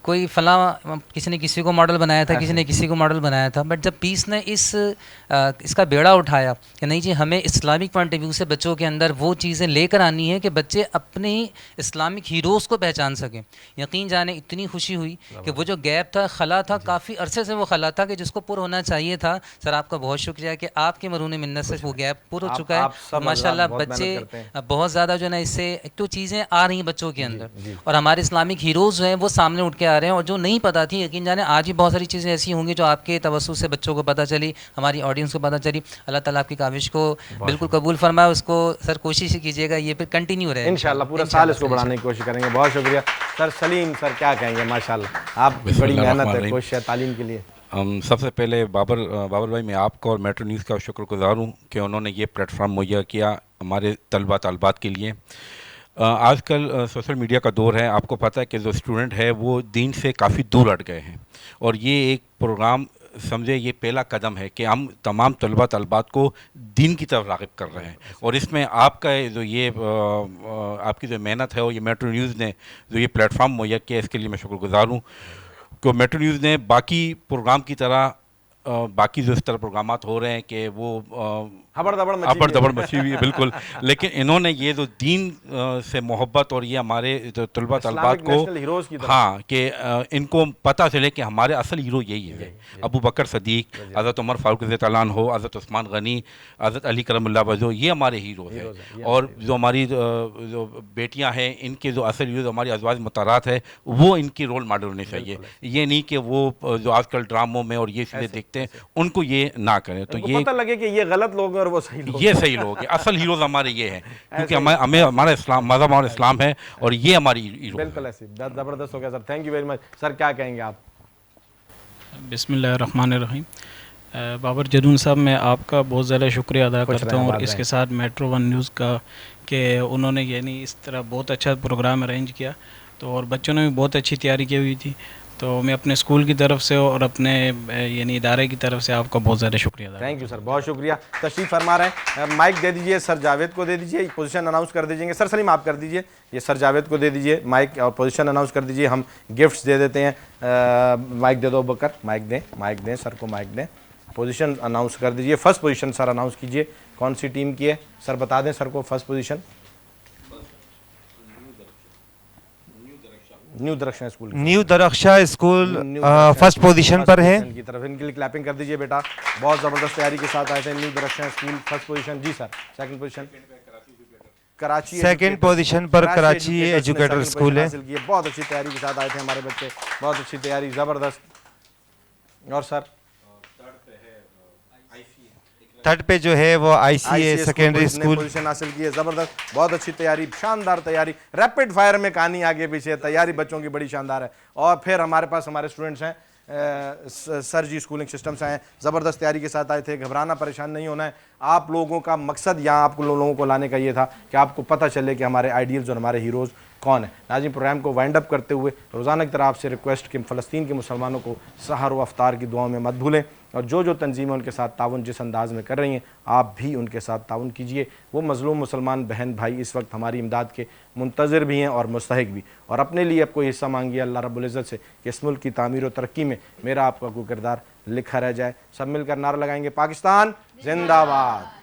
Speaker 11: कोई फलां किसी ने किसी को मॉडल बनाया था, किसी ने किसी को मॉडल बनाया था, बट जब पीस ने इसका बेड़ा उठाया कि नहीं जी हमें इस्लामिक पॉइंट ऑफ व्यू से बच्चों के अंदर वो चीज़ें लेकर आनी है कि बच्चे अपने इस्लामिक हीरोज़ को पहचान सकें, यकीन जाने इतनी खुशी हुई कि वो जो गैप था, खला था, काफ़ी अरसे से वो खला था कि जिसको पुर होना चाहिए था। सर आपका बहुत शुक्रिया कि आपके मरहून मिन्नत से वो गैप पुर हो चुका है। माशाल्लाह बच्चे बहुत ज़्यादा जो है ना, इससे एक तो चीज़ें आ रही हैं बच्चों के अंदर, और हमारे इस्लामिक हीरोज़ जो हैं वो सामने उठ के आ रहे हैं, और जो नहीं पता थी यकीन जाने आज भी बहुत सारी चीज़ें ऐसी होंगी जो आपके तवज्जुह से बच्चों को पता चली, हमारी ऑडियंस को पता चली। अल्लाह ताला आपकी काविश को बिल्कुल कबूल फरमाए। उसको सर कोशिश कीजिएगा ये फिर कंटिन्यू रहे
Speaker 1: इंशाल्लाह, पूरा साल इसको बढ़ाने की कोशिश करेंगे। बहुत शुक्रिया सर। सलीम सर क्या कहेंगे? माशाल्लाह आप बड़ी मेहनत है, कोशिश है तालीम के लिए।
Speaker 12: सबसे पहले बाबर भाई मैं आपका और मेट्रो न्यूज़ का शुक्रगुजार हूँ कि उन्होंने ये प्लेटफॉर्म मुहैया किया हमारे तलबा तलबात के लिए। आजकल सोशल मीडिया का दौर है, आपको पता है कि जो स्टूडेंट है वो दीन से काफ़ी दूर हट गए हैं, और ये एक प्रोग्राम समझे ये पहला कदम है कि हम तमाम तलबा तलबात को दीन की तरफ राग़िब कर रहे हैं। और इसमें आपका जो ये आपकी जो मेहनत है और ये मेट्रो न्यूज़ ने जो ये प्लेटफॉर्म मुहैया किया, इसके लिए मैं शुक्रगुजार हूँ। कि मेट्रो न्यूज़ ने बाकी प्रोग्राम की तरह बाकी जो इस तरह प्रोग्रामात हो रहे हैं कि वो अबड़ दबड़ मची हुई है बिल्कुल, लेकिन इन्होंने ये जो दीन से मोहब्बत और ये हमारे जो तलबा तलबात को हाँ कि इनको पता चले कि हमारे असल हीरो यही है। अबू बकर सदीक, हज़रत उमर फारूक रज़ियल्लाहु अन्हु, हज़रत उस्मान गनी, हज़रत अली करमुल्लाह वजह, ये हमारे हीरो हैं। और जो हमारी जो बेटियां हैं इनके जो असल हीरो हमारी अज़वाज मुतारात है, वो इनकी रोल मॉडल होने चाहिए। ये नहीं कि वो जो आजकल ड्रामों में और ये चीज़ें देखते हैं उनको ये ना करें। तो ये
Speaker 1: पता लगे कि ये गलत लोग हैं और वो सही लोग,
Speaker 12: ये सही लोग हैं। असल हीरोज हमारे ये हैं, क्योंकि हमें हमारा इस्लाम मज़हब हमारा इस्लाम है और ये हमारी हीरो।
Speaker 1: बिल्कुल ऐसे ज़बरदस्त हो गया sir, thank you very much. Sir क्या कहेंगे आप?
Speaker 13: बिस्मिल्लाहिर्रहमानिर्रहीम। बाबर जदून साहब मैं आपका बहुत ज़्यादा शुक्रिया अदा करता हूँ, और इसके साथ मेट्रो वन न्यूज़ का कि उन्होंने यानी इस तरह बहुत अच्छा प्रोग्राम अरेंज किया, तो और बच्चों ने भी बहुत अच्छी तैयारी की हुई थी। तो मैं अपने स्कूल की तरफ से और अपने यानी इदारे की तरफ से आपका बहुत ज़्यादा शुक्रिया अदा।
Speaker 1: थैंक यू सर, बहुत शुक्रिया। तशरीफ़ फरमा रहे हैं, माइक दे दीजिए सर जावेद को, दे दीजिए, पोजीशन अनाउंस कर दीजिए। सर सलीम आप कर दीजिए, ये सर जावेद को दे दीजिए माइक और पोजीशन अनाउंस कर दीजिए। हम गिफ्ट्स दे देते हैं। माइक दे दो बकर, माइक दें सर को, माइक दें, पोजीशन अनाउंस कर दीजिए। फर्स्ट पोजीशन सर अनाउंस कीजिए, कौन सी टीम की है सर बता दें सर को first position. New Darakhshan school
Speaker 9: new Darakhsha school first position पर है
Speaker 1: की तरफ, इनके लिए क्लैपिंग कर दीजिए बेटा। बहुत ज़बरदस्त तैयारी के साथ आए थे। New Darakhshan school first position. जी sir, second position Karachi,
Speaker 9: second position पर कराची एजुकेटर स्कूल है।
Speaker 1: बहुत अच्छी तैयारी के साथ आए थे हमारे बच्चे, बहुत अच्छी तैयारी, ज़बरदस्त। और सर
Speaker 9: थर्ड पे जो है वो ICA सेकेंडरी स्कूल
Speaker 1: पोजीशन हासिल की है। ज़बरदस्त, बहुत अच्छी तैयारी, शानदार तैयारी, रैपिड फायर में कहानी आगे पीछे, तैयारी बच्चों की बड़ी शानदार है। और फिर हमारे पास हमारे स्टूडेंट्स हैं सर जी स्कूलिंग सिस्टम से हैं, ज़बरदस्त तैयारी के साथ आए थे। घबराना, परेशान नहीं होना है। आप लोगों का मकसद यहाँ आपको लोगों को लाने का ये था कि आपको पता चले कि हमारे आइडियल्स और हमारे हीरोज़ कौन है। नाज़रीन, प्रोग्राम को वाइंड अप करते हुए रोज़ाना की तरह आपसे रिक्वेस्ट कि फ़लस्तीन के मुसलमानों को सहर व अफ्तार की दुआओं में मत भूलें, और जो जो तंजीमें उनके साथ ताउन जिस अंदाज़ में कर रही हैं आप भी उनके साथ ताउन कीजिए। वो मज़लूम मुसलमान बहन भाई इस वक्त हमारी इमदाद के मुंतज़िर भी हैं और मुस्तहिक भी, और अपने लिए अब कोई हिस्सा मांगिए अल्लाह रब्बुल इज़्ज़त से कि इस मुल्क की तामीर और तरक्की में मेरा आपका कोई किरदार लिखा रह जाए। सब मिलकर नारा लगाएंगे, पाकिस्तान जिंदाबाद।